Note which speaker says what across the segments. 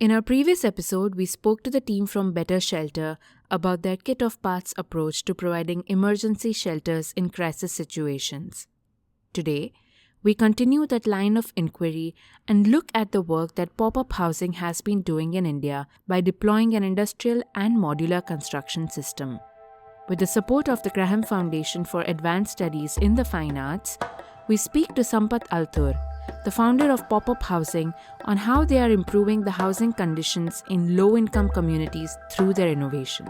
Speaker 1: In our previous episode, we spoke to the team from Better Shelter about their kit of parts approach to providing emergency shelters in crisis situations. Today, we continue that line of inquiry and look at the work that pop-up housing has been doing in India by deploying an industrial and modular construction system. With the support of the Graham Foundation for Advanced Studies in the Fine Arts, we speak to Sampat Althur, the founder of Pop-Up Housing, on how they are improving the housing conditions in low-income communities through their innovation.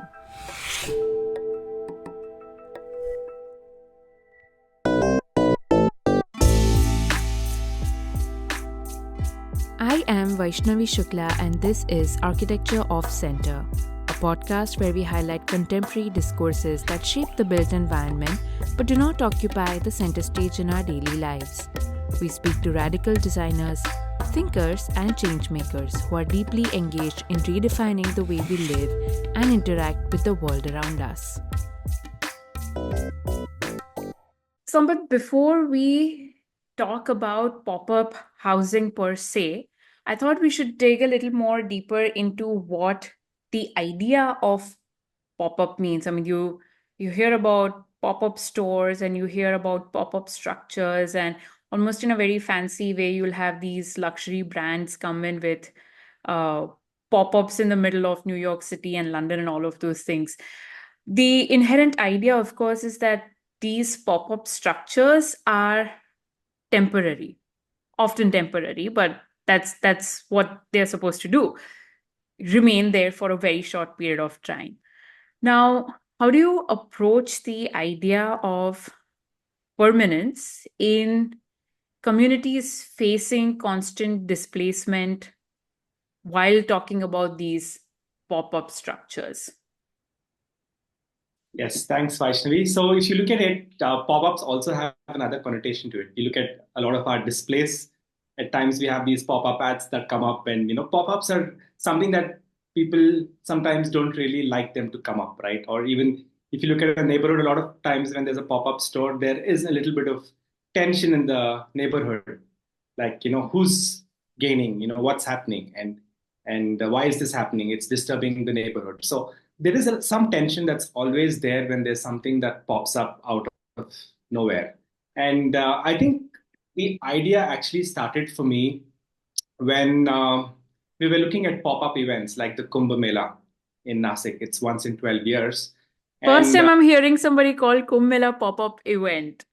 Speaker 1: I am Vaissnavi Shukla, and this is Architecture Off Center, a podcast where we highlight contemporary discourses that shape the built environment but do not occupy the center stage in our daily lives. We speak to radical designers, thinkers, and changemakers who are deeply engaged in redefining the way we live and interact with the world around us. Sampat, before we talk about pop-up housing per se, I thought we should dig a little more deeper into what the idea of pop-up means. I mean, you hear about pop-up stores and you hear about pop-up structures, and almost in a very fancy way, you'll have these luxury brands come in with pop-ups in the middle of New York City and London and all of those things. The inherent idea, of course, is that these pop-up structures are temporary, often temporary, but that's what they're supposed to do, remain there for a very short period of time. Now, how do you approach the idea of permanence in communities facing constant displacement while talking about these pop-up structures?
Speaker 2: Yes, thanks, Vaishnavi. So if you look at it, pop-ups also have another connotation to it. You look at a lot of our displays. At times we have these pop-up ads that come up, and pop-ups are something that people sometimes don't really like them to come up, right? Or even if you look at a neighborhood, a lot of times when there's a pop-up store, there is a little bit of tension in the neighborhood. Like, who's gaining, what's happening, and why is this happening? It's disturbing the neighborhood. So there is some tension that's always there when there's something that pops up out of nowhere. And I think the idea actually started for me when we were looking at pop-up events like the Kumbh Mela in Nasik. It's once in 12 years.
Speaker 1: First time I'm hearing somebody call Kumbh Mela pop-up event.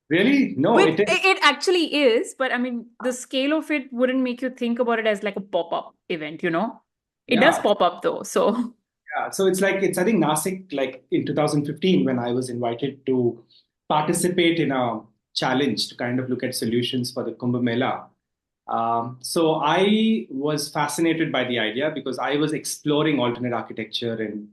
Speaker 2: Really? No,
Speaker 1: it actually is, but I mean, the scale of it wouldn't make you think about it as like a pop-up event, It does pop up though, so.
Speaker 2: Yeah, so it's I think Nasik, like in 2015, when I was invited to participate in a challenge to kind of look at solutions for the Kumbh Mela. So I was fascinated by the idea because I was exploring alternate architecture and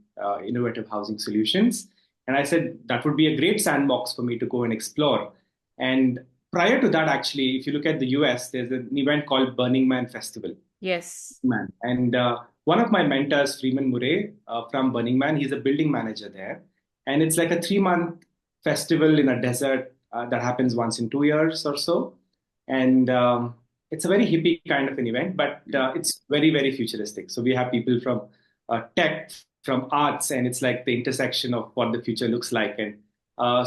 Speaker 2: innovative housing solutions. And I said that would be a great sandbox for me to go and explore. And prior to that, actually, if you look at the US, there's an event called Burning Man Festival.
Speaker 1: Yes.
Speaker 2: And one of my mentors, Freeman Murray from Burning Man, he's a building manager there. And it's like a 3-month festival in a desert that happens once in 2 years or so. And it's a very hippie kind of an event, but it's very, very futuristic. So we have people from tech, from arts, and it's like the intersection of what the future looks like. And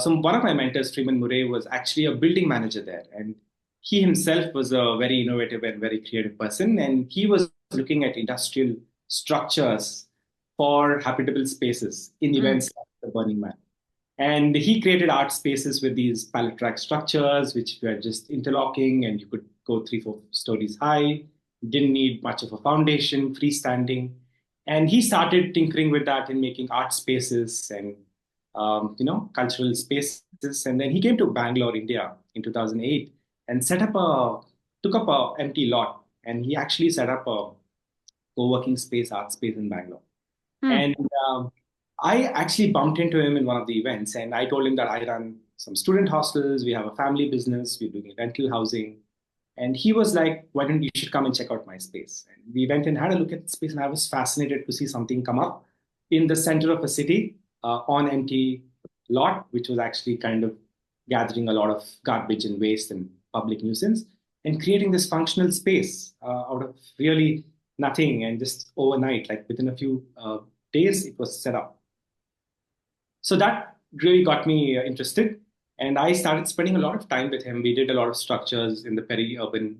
Speaker 2: so one of my mentors, Freeman Murray, was actually a building manager there. And he himself was a very innovative and very creative person. And he was looking at industrial structures for habitable spaces in events like the Burning Man. And he created art spaces with these pallet rack structures, which were just interlocking, and you could go 3-4 stories high. Didn't need much of a foundation, freestanding. And he started tinkering with that and making art spaces and cultural spaces. And then he came to Bangalore, India, in 2008, and took up a empty lot, and he actually set up a co-working space, art space in Bangalore. And I actually bumped into him in one of the events, and I told him that I run some student hostels, we have a family business, we're doing rental housing. And he was like, why don't you should come and check out my space? And we went and had a look at the space, and I was fascinated to see something come up in the center of a city on empty lot, which was actually kind of gathering a lot of garbage and waste and public nuisance, and creating this functional space out of really nothing, and just overnight, like within a few days, it was set up. So that really got me interested, and I started spending a lot of time with him. We did a lot of structures in the peri-urban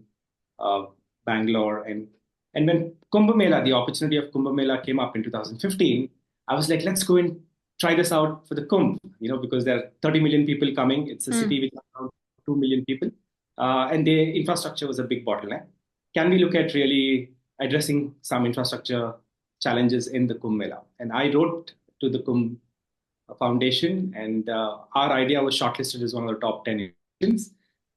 Speaker 2: uh, Bangalore, and when Kumbh Mela, the opportunity of Kumbh Mela came up in 2015, I was like, let's go and try this out for the Kumbh, because there are 30 million people coming. It's a city with around 2 million people, and the infrastructure was a big bottleneck. Can we look at really addressing some infrastructure challenges in the Kumbh Mela? And I wrote to the Kumbh Foundation, and our idea was shortlisted as one of the top 10 innovations.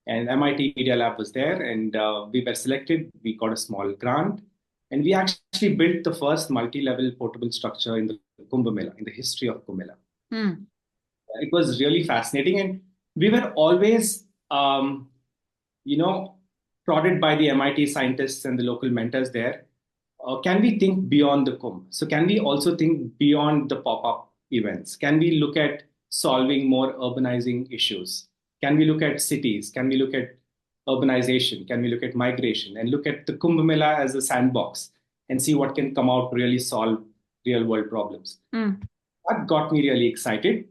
Speaker 2: And MIT Media Lab was there, and we were selected. We got a small grant, and we actually built the first multi-level portable structure in the Kumbh Mela, in the history of Kumbh Mela. It was really fascinating, and we were always, you know, prodded by the MIT scientists and the local mentors there. Can we think beyond the Kumbh? So, can we also think beyond the pop-up events? Can we look at solving more urbanizing issues? Can we look at cities? Can we look at urbanization? Can we look at migration and look at the Kumbh Mela as a sandbox and see what can come out to really solve real world problems? That got me really excited.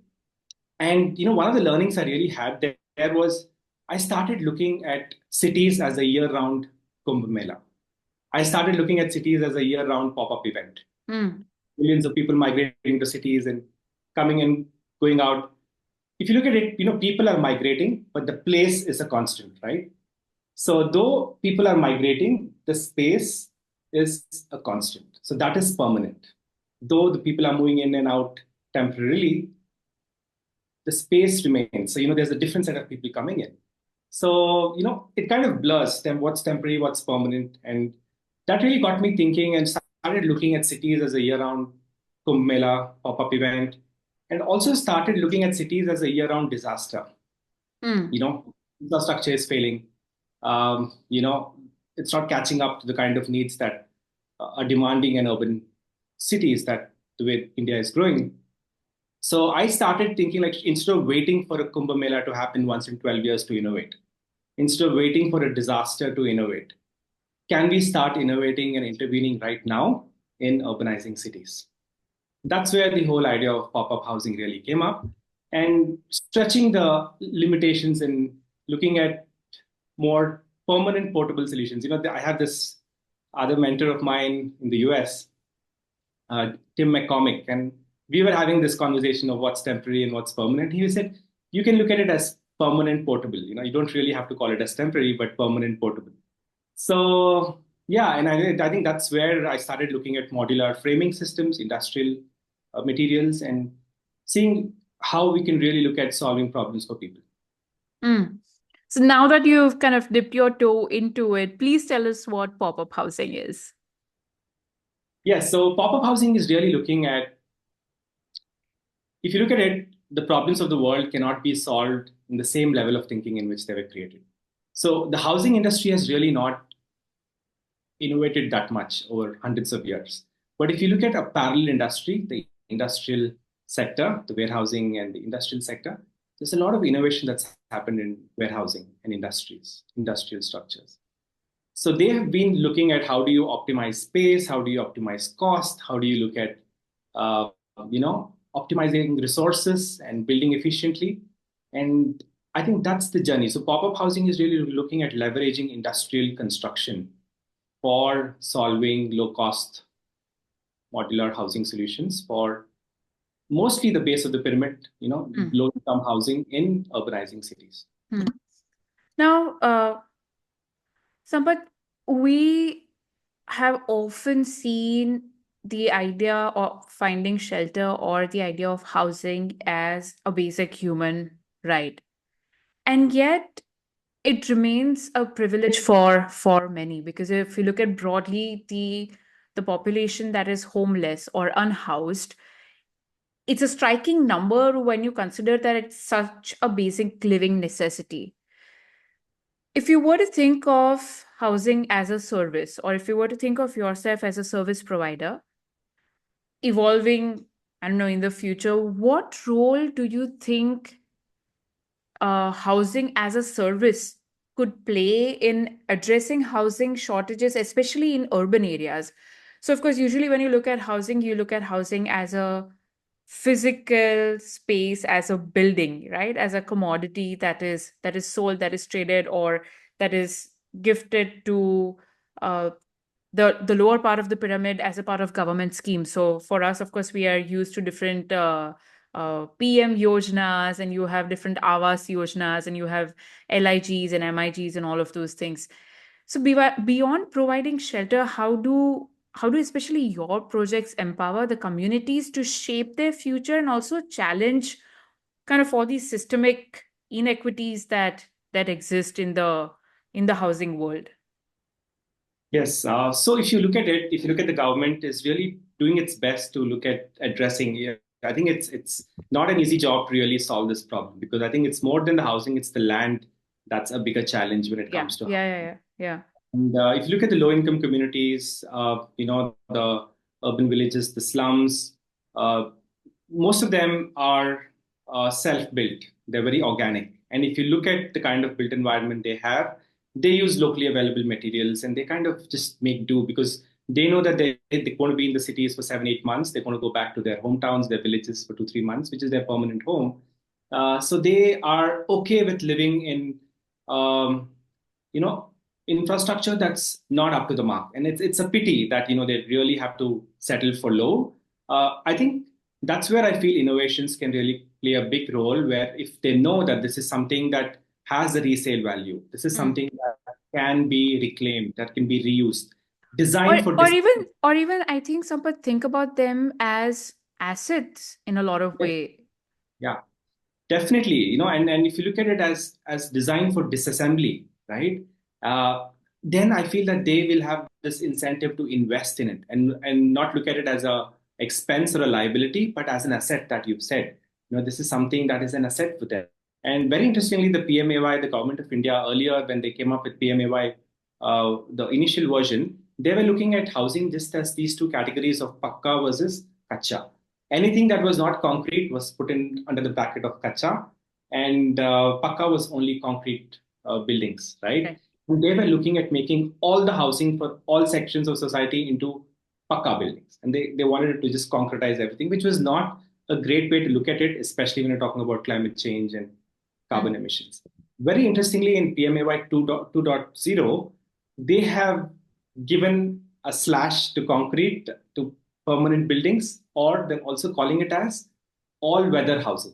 Speaker 2: And one of the learnings I really had there was I started looking at cities as a year-round Kumbh Mela. I started looking at cities as a year-round pop-up event. Millions of people migrating to cities and coming and going out. If you look at it, people are migrating, but the place is a constant, right? So though people are migrating, the space is a constant. So that is permanent. Though the people are moving in and out temporarily, the space remains. So, there's a different set of people coming in. So, it kind of blurs them what's temporary, what's permanent. And that really got me thinking and started looking at cities as a year-round Kumbh Mela pop-up event, and also started looking at cities as a year-round disaster. Infrastructure is failing. It's not catching up to the kind of needs that are demanding in urban cities that the way India is growing. So I started thinking, like, instead of waiting for a Kumbh Mela to happen once in 12 years to innovate, instead of waiting for a disaster to innovate, can we start innovating and intervening right now in urbanizing cities? That's where the whole idea of pop-up housing really came up, and stretching the limitations and looking at more permanent portable solutions. I have this other mentor of mine in the US, Tim McCormick, and we were having this conversation of what's temporary and what's permanent. He said, you can look at it as permanent portable. You don't really have to call it as temporary, but permanent portable. So yeah, and I think that's where I started looking at modular framing systems, industrial materials, and seeing how we can really look at solving problems for people.
Speaker 1: So now that you've kind of dipped your toe into it, please tell us what pop-up housing is.
Speaker 2: Yes, so pop-up housing is really looking at, if you look at it, the problems of the world cannot be solved in the same level of thinking in which they were created. So the housing industry has really not innovated that much over hundreds of years. But if you look at a parallel industry, the industrial sector, the warehousing and the industrial sector, there's a lot of innovation that's happened in warehousing and industries, industrial structures. So they have been looking at how do you optimize space, how do you optimize cost, how do you look at optimizing resources and building efficiently. And I think that's the journey. So pop-up housing is really looking at leveraging industrial construction for solving low-cost modular housing solutions for mostly the base of the pyramid, low-income housing in urbanizing cities.
Speaker 1: Now, Sampat, we have often seen the idea of finding shelter or the idea of housing as a basic human right. And yet it remains a privilege for many, because if you look at broadly the population that is homeless or unhoused, it's a striking number when you consider that it's such a basic living necessity. If you were to think of housing as a service, or if you were to think of yourself as a service provider, evolving, I don't know, in the future, what role do you think housing as a service could play in addressing housing shortages, especially in urban areas? So, of course, usually when you look at housing, you look at housing as a physical space, as a building, right? As a commodity that is sold, that is traded, or that is gifted to uh, the lower part of the pyramid as a part of government schemes. So for us, of course, we are used to different PM yojnas, and you have different Awas yojnas, and you have LIGs and MIGs and all of those things. So beyond providing shelter, how do especially your projects empower the communities to shape their future and also challenge kind of all these systemic inequities that exist in the housing world?
Speaker 2: Yes. So if you look at it, if you look at the government is really doing its best to look at addressing. Yeah, I think it's not an easy job to really solve this problem because I think it's more than the housing; it's the land that's a bigger challenge when it
Speaker 1: Yeah,
Speaker 2: comes to
Speaker 1: yeah,
Speaker 2: housing.
Speaker 1: yeah, yeah, yeah.
Speaker 2: And if you look at the low-income communities, the urban villages, the slums, uh, most of them are self-built. They're very organic. And if you look at the kind of built environment they have, they use locally available materials and they kind of just make do because they know that they want to be in the cities for 7, 8 months. They want to go back to their hometowns, their villages for 2, 3 months, which is their permanent home. So they are okay with living in um, you know infrastructure that's not up to the mark, and it's a pity that they really have to settle for low. I think that's where I feel innovations can really play a big role, where if they know that this is something that has a resale value, this is
Speaker 1: Mm.
Speaker 2: something that can be reclaimed, that can be reused,
Speaker 1: Or
Speaker 2: designed for
Speaker 1: or
Speaker 2: this.
Speaker 1: even or even I think Sampath, think about them as assets in a lot of way.
Speaker 2: Yeah. Definitely, and if you look at it as designed for disassembly, right? Then I feel that they will have this incentive to invest in it and not look at it as a expense or a liability, but as an asset that you've said. This is something that is an asset for them. And very interestingly, the PMAY, the government of India, earlier when they came up with PMAY, the initial version, they were looking at housing just as these two categories of pakka versus kacha. Anything that was not concrete was put in under the bracket of kacha, and pakka was only concrete buildings, right?
Speaker 1: Right.
Speaker 2: And they were looking at making all the housing for all sections of society into pakka buildings, and they wanted to just concretize everything, which was not a great way to look at it, especially when you're talking about climate change and
Speaker 1: Mm.
Speaker 2: carbon emissions. Very interestingly, in PMAY 2.0, they have given a slash to concrete to permanent buildings, or they're also calling it as all weather housing.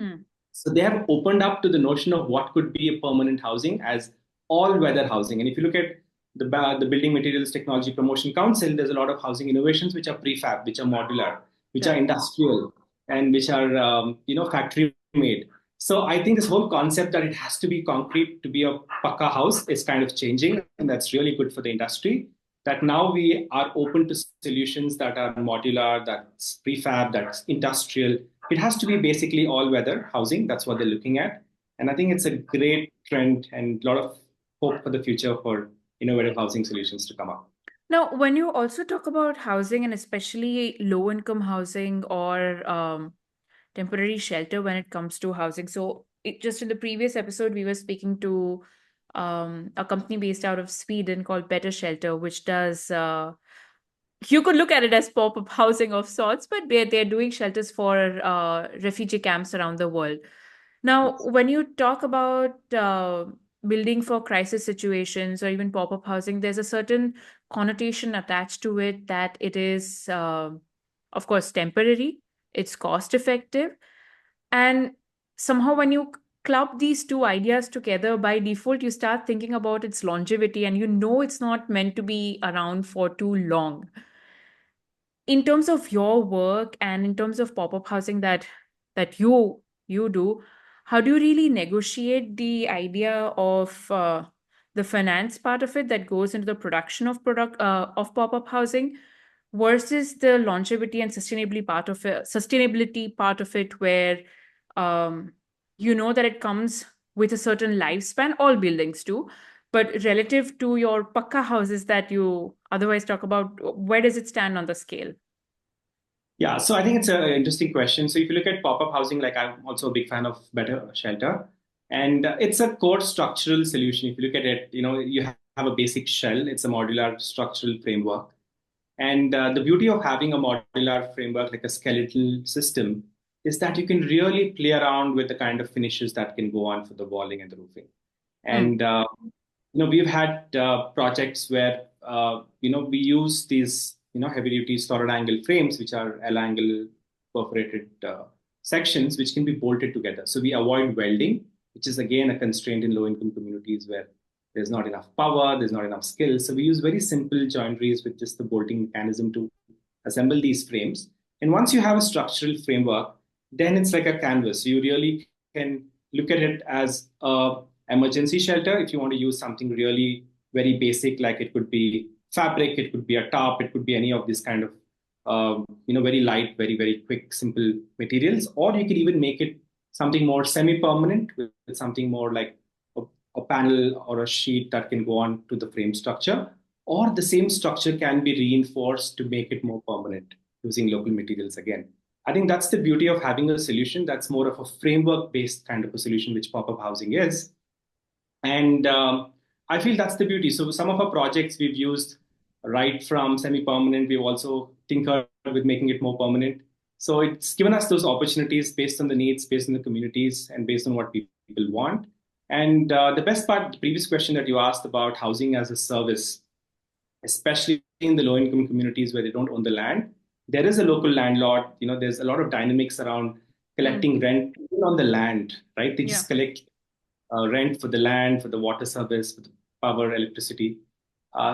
Speaker 1: Mm.
Speaker 2: So they have opened up to the notion of what could be a permanent housing as all weather housing. And if you look at the Building Materials Technology Promotion Council, there's a lot of housing innovations which are prefab, which are modular, which are
Speaker 1: Right.
Speaker 2: industrial, and which are factory made. So I think this whole concept that it has to be concrete to be a pakka house is kind of changing, and that's really good for the industry. That now we are open to solutions that are modular, that's prefab, that's industrial. It has to be basically all weather housing. That's what they're looking at. And I think it's a great trend and a lot of hope for the future for innovative housing solutions to come up.
Speaker 1: Now, when you also talk about housing and especially low income housing or temporary shelter when it comes to housing. So, just in the previous episode, we were speaking to a company based out of Sweden called Better Shelter, which does, you could look at it as pop up housing of sorts, but they're doing shelters for refugee camps around the world. Now,
Speaker 2: Yes.
Speaker 1: when you talk about building for crisis situations or even pop up housing, there's a certain connotation attached to it that it is, of course, temporary, it's cost effective. And somehow, when you club these two ideas together, by default, you start thinking about its longevity and you know it's not meant to be around for too long. In terms of your work and in terms of pop-up housing that you do, how do you really negotiate the idea of the finance part of it that goes into the production of product of pop-up housing versus the longevity and sustainability part of it, where um, you know that it comes with a certain lifespan, all buildings do, but relative to your pakka houses that you otherwise talk about, where does it stand on the scale?
Speaker 2: Yeah, so I think it's an interesting question. So if you look at pop-up housing, like I'm also a big fan of Better Shelter. And it's a core structural solution. If you look at it, you have a basic shell. It's a modular structural framework. And the beauty of having a modular framework, like a skeletal system, is that you can really play around with the kind of finishes that can go on for the walling and the roofing.
Speaker 1: Mm,
Speaker 2: And we've had projects where we use these heavy duty solid angle frames, which are L angle perforated sections, which can be bolted together. So we avoid welding, which is again a constraint in low income communities where there's not enough power, there's not enough skill. So we use very simple joineries with just the bolting mechanism to assemble these frames. And once you have a structural framework, then it's like a canvas. You really can look at it as a emergency shelter. If you want to use something really very basic, like it could be fabric, it could be a top, it could be any of this kind of very light, very very quick, simple materials, or you could even make it something more semi-permanent with something more like a panel or a sheet that can go on to the frame structure, or the same structure can be reinforced to make it more permanent using local materials again. I think that's the beauty of having a solution that's more of a framework based kind of a solution, which pop up housing is. And I feel that's the beauty. So some of our projects we've used right from semi-permanent. We've also tinkered with making it more permanent. So it's given us those opportunities based on the needs, based on the communities, and based on what people want. And the best part, the previous question that you asked about housing as a service, especially in the low-income communities where they don't own the land, there is a local landlord. There's a lot of dynamics around
Speaker 1: mm,
Speaker 2: collecting rent even on the land, right? They
Speaker 1: yeah.
Speaker 2: just collect rent for the land, for the water service, for the power, electricity.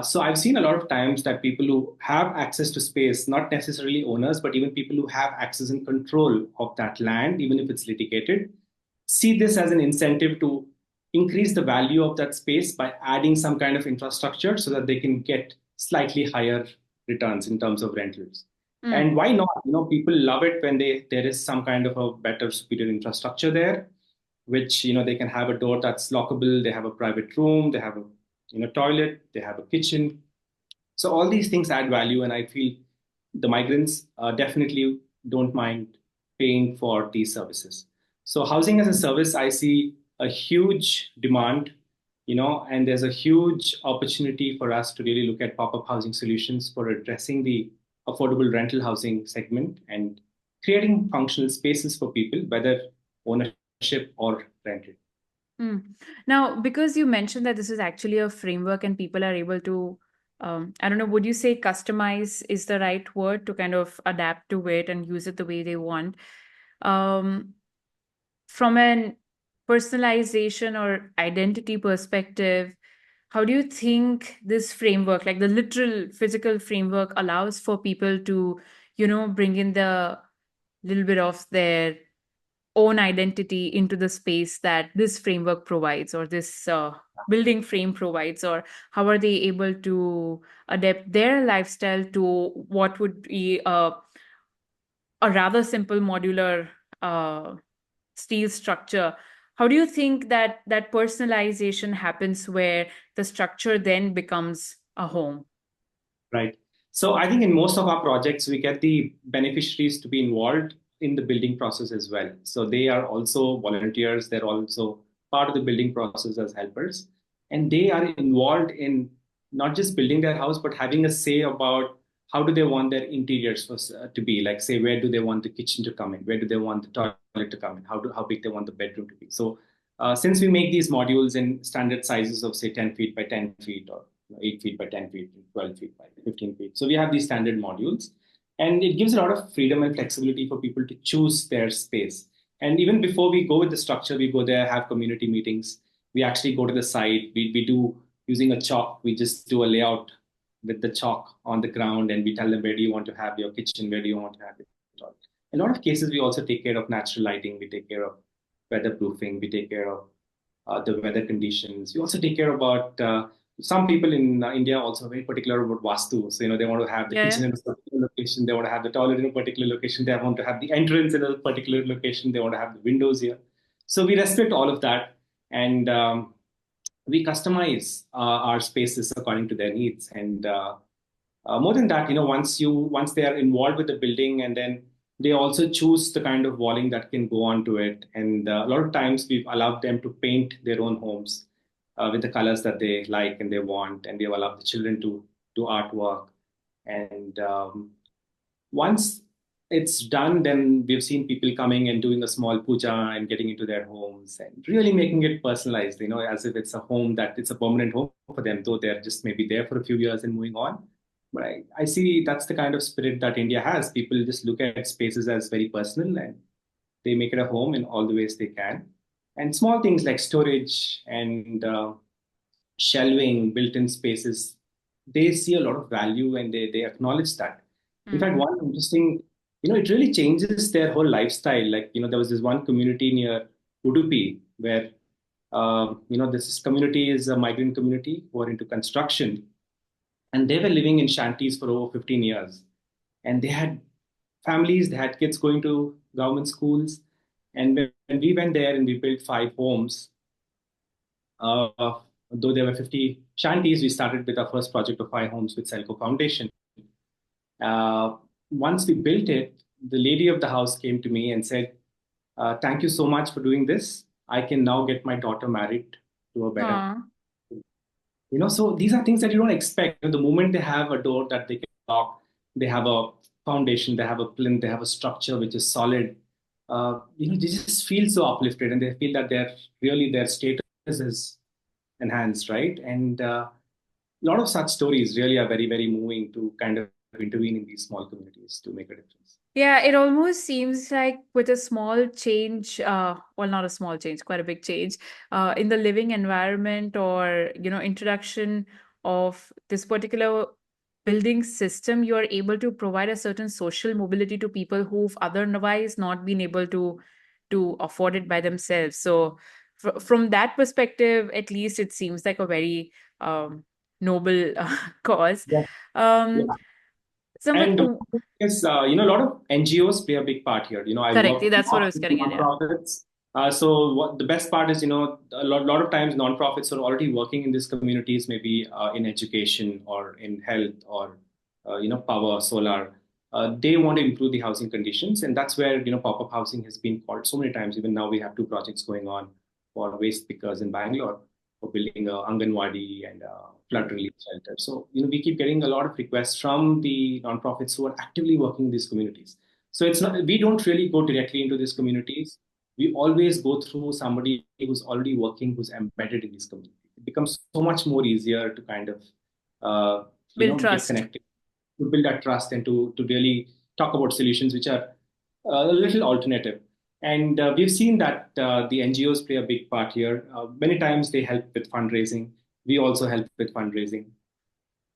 Speaker 2: So I've seen a lot of times that people who have access to space, not necessarily owners, but even people who have access and control of that land, even if it's litigated, see this as an incentive to increase the value of that space by adding some kind of infrastructure so that they can get slightly higher returns in terms of rentals.
Speaker 1: Mm,
Speaker 2: And why not? People love it when there is some kind of a better, superior infrastructure there, which they can have a door that's lockable, they have a private room, they have a toilet, they have a kitchen. So all these things add value, and I feel the migrants definitely don't mind paying for these services. So housing as a service, I see a huge demand, and there's a huge opportunity for us to really look at pop-up housing solutions for addressing the affordable rental housing segment and creating functional spaces for people, whether ownership or rented.
Speaker 1: mm. Now, because you mentioned that this is actually a framework and people are able to, I don't know, would you say customize is the right word to kind of adapt to it and use it the way they want? Um, from an personalization or identity perspective, how do you think this framework, like the literal physical framework, allows for people to, bring in the little bit of their own identity into the space that this framework provides or this building frame provides? Or how are they able to adapt their lifestyle to what would be a rather simple modular steel structure? How do you think that that personalization happens where the structure then becomes a home?
Speaker 2: Right. So I think in most of our projects, we get the beneficiaries to be involved in the building process as well. So they are also volunteers. They're also part of the building process as helpers. And they are involved in not just building their house, but having a say about how do they want their interiors to be. Like, say, where do they want the kitchen to come in? Where do they want the toilet to come in? How big they want the bedroom to be? So since we make these modules in standard sizes of, say, 10 feet by 10 feet or 8 feet by 10 feet, 12 feet by 15 feet. So we have these standard modules, and it gives a lot of freedom and flexibility for people to choose their space. And even before we go with the structure, we go there, have community meetings. We actually go to the site. We do using a chalk. We just do a layout with the chalk on the ground, and we tell them where do you want to have your kitchen, where do you want to have your toilet. In a lot of cases, we also take care of natural lighting. We take care of weatherproofing. We take care of the weather conditions. We also take care about some people in India also very particular about vastu. So they want to have the
Speaker 1: Yeah.
Speaker 2: kitchen in a particular location. They want to have the toilet in a particular location. They want to have the entrance in a particular location. They want to have the windows here. So we respect all of that, and we customize our spaces according to their needs. And more than that, once they are involved with the building, and then They also choose the kind of walling that can go onto it. And a lot of times we've allowed them to paint their own homes with the colors that they like and they want. And we've allowed the children to do artwork. And once it's done, then we've seen people coming and doing a small puja and getting into their homes and really making it personalized, as if it's a home that it's a permanent home for them, though they're just maybe there for a few years and moving on. But I see that's the kind of spirit that India has. People just look at spaces as very personal and they make it a home in all the ways they can. And small things like storage and shelving, built-in spaces, they see a lot of value and they acknowledge that. In fact,
Speaker 1: Mm.
Speaker 2: one interesting, it really changes their whole lifestyle. Like, there was this one community near Udupi where, this community is a migrant community who are into construction, and they were living in shanties for over 15 years. And they had families, they had kids going to government schools. And when we went there and we built 5 homes, though there were 50 shanties, we started with our first project of 5 homes with Selco Foundation. Uh, Once we built it, the lady of the house came to me and said, "Thank you so much for doing this. I can now get my daughter married to a better."
Speaker 1: Aw.
Speaker 2: So these are things that you don't expect. The moment they have a door that they can lock, they have a foundation, they have a plinth, they have a structure which is solid. They just feel so uplifted and they feel that their status is enhanced, right? And a lot of such stories really are very, very moving to kind of intervene in these small communities to make a difference.
Speaker 1: Yeah, it almost seems like with a small change, well, not a small change, quite a big change, in the living environment or, introduction of this particular building system, you are able to provide a certain social mobility to people who've otherwise not been able to afford it by themselves. So from that perspective, at least it seems like a very noble cause.
Speaker 2: Yeah.
Speaker 1: Um,
Speaker 2: Yeah.
Speaker 1: so, but
Speaker 2: And yes, a lot of NGOs play a big part here. I
Speaker 1: correct,
Speaker 2: work with
Speaker 1: that's what I was getting at. Yeah.
Speaker 2: nonprofits. So the best part is, a lot of times nonprofits are already working in these communities, maybe in education or in health or, power, solar. They want to improve the housing conditions. And that's where, pop-up housing has been called so many times. Even now we have 2 projects going on for waste pickers in Bangalore for building a Anganwadi and a flood relief shelter. So, we keep getting a lot of requests from the nonprofits who are actively working in these communities. So it's not, we don't really go directly into these communities. We always go through somebody who's already working, who's embedded in these communities. It becomes so much more easier to kind of,
Speaker 1: Build
Speaker 2: get
Speaker 1: trust.
Speaker 2: connected, to build that trust and to really talk about solutions which are a little alternative. And we've seen that the NGOs play a big part here. Many times they help with fundraising. We also help with fundraising.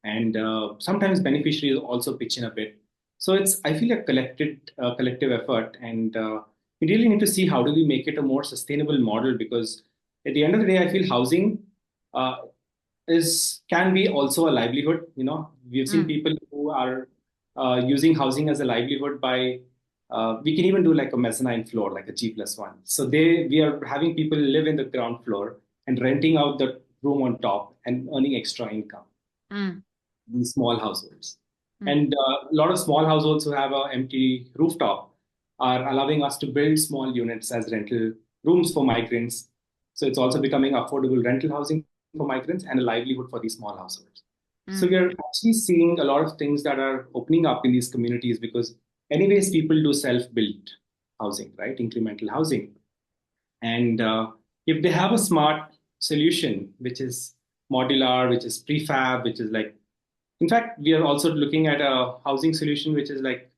Speaker 2: And sometimes beneficiaries also pitch in a bit. So it's, I feel, a collective effort. And we really need to see how do we make it a more sustainable model, because at the end of the day, I feel housing uh, is can be also a livelihood. We've seen
Speaker 1: Mm.
Speaker 2: people who are using housing as a livelihood by we can even do like a mezzanine floor, like a G+1. So we are having people live in the ground floor and renting out the room on top and earning extra income
Speaker 1: Mm.
Speaker 2: in small households.
Speaker 1: Mm.
Speaker 2: And a lot of small households who have an empty rooftop are allowing us to build small units as rental rooms for migrants. So it's also becoming affordable rental housing for migrants and a livelihood for these small households. So we
Speaker 1: Mm.
Speaker 2: are actually seeing a lot of things that are opening up in these communities because, anyways, people do self-built housing, right? Incremental housing. And if they have a smart solution, which is modular, which is prefab, which is like, in fact, we are also looking at a housing solution which is like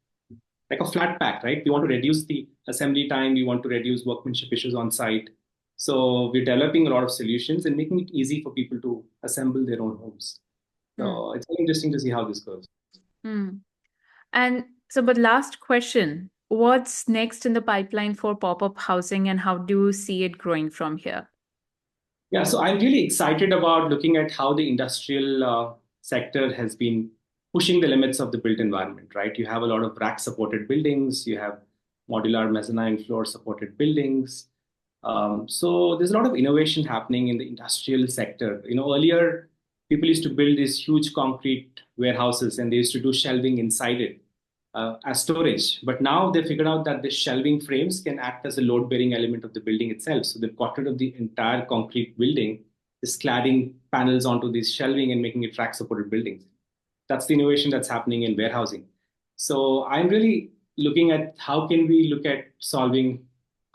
Speaker 2: a flat pack, right? We want to reduce the assembly time. We want to reduce workmanship issues on site. So we're developing a lot of solutions and making it easy for people to assemble their own homes.
Speaker 1: Mm.
Speaker 2: So it's very interesting to see how this goes.
Speaker 1: Mm. And so, but last question, what's next in the pipeline for pop-up housing and how do you see it growing from here?
Speaker 2: Yeah, so I'm really excited about looking at how the industrial sector has been pushing the limits of the built environment, right? You have a lot of rack supported buildings, you have modular mezzanine floor supported buildings. So there's a lot of innovation happening in the industrial sector. Earlier people used to build these huge concrete warehouses and they used to do shelving inside it. as storage. But now they figured out that the shelving frames can act as a load bearing element of the building itself. So they've got rid of the entire concrete building, is cladding panels onto these shelving and making it track supported buildings. That's the innovation that's happening in warehousing. So I'm really looking at how can we look at solving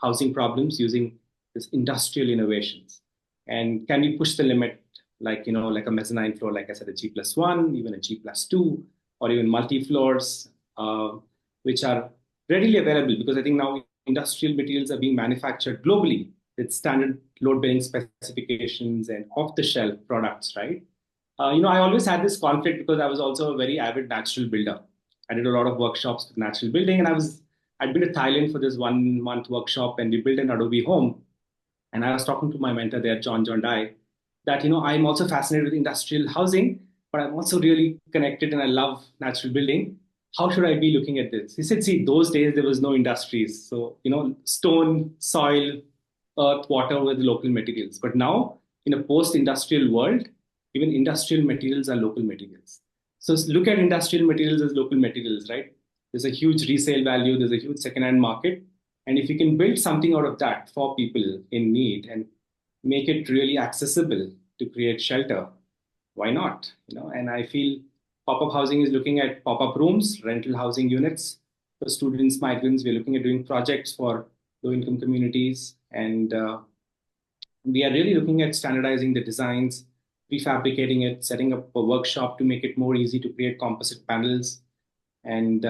Speaker 2: housing problems using this industrial innovations, and can we push the limit, like like a mezzanine floor, like I said, a G+1, even a G+2, or even multi floors, uh, which are readily available, because I think now industrial materials are being manufactured globally with standard load bearing specifications and off the shelf products, right? I always had this conflict because I was also a very avid natural builder. I did a lot of workshops with natural building, and I'd been to Thailand for this 1 month workshop, and we built an Adobe home. And I was talking to my mentor there, John Dye, that I'm also fascinated with industrial housing, but I'm also really connected and I love natural building. How should I be looking at this? He said, see, those days there was no industries. So, stone, soil, earth, water were the local materials. But now, in a post-industrial world, even industrial materials are local materials. So look at industrial materials as local materials, right? There's a huge resale value, there's a huge second-hand market. And if you can build something out of that for people in need and make it really accessible to create shelter, why not? And I feel pop-up housing is looking at pop-up rooms, rental housing units for students, migrants. We're looking at doing projects for low-income communities, and we are really looking at standardizing the designs, prefabricating it, setting up a workshop to make it more easy to create composite panels, and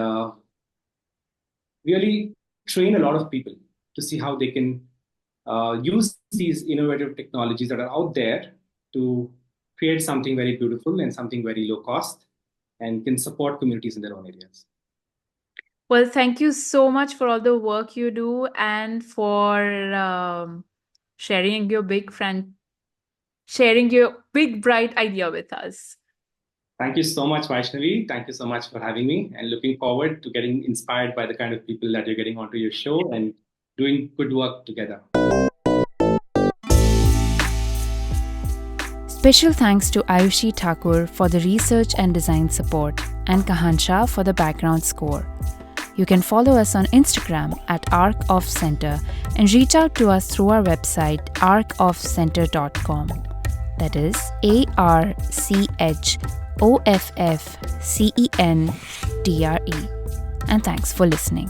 Speaker 2: really train a lot of people to see how they can use these innovative technologies that are out there to create something very beautiful and something very low cost, and can support communities in their own areas.
Speaker 1: Well, thank you so much for all the work you do and for sharing sharing your big bright idea with us.
Speaker 2: Thank you so much, Vaishnavi. Thank you so much for having me, and looking forward to getting inspired by the kind of people that you're getting onto your show and doing good work together.
Speaker 3: Special thanks to Ayushi Thakur for the research and design support, and Kahan Shah for the background score. You can follow us on Instagram at Arc of Center and reach out to us through our website arcofcenter.com. That is ARCHOFFCENTRE. And thanks for listening.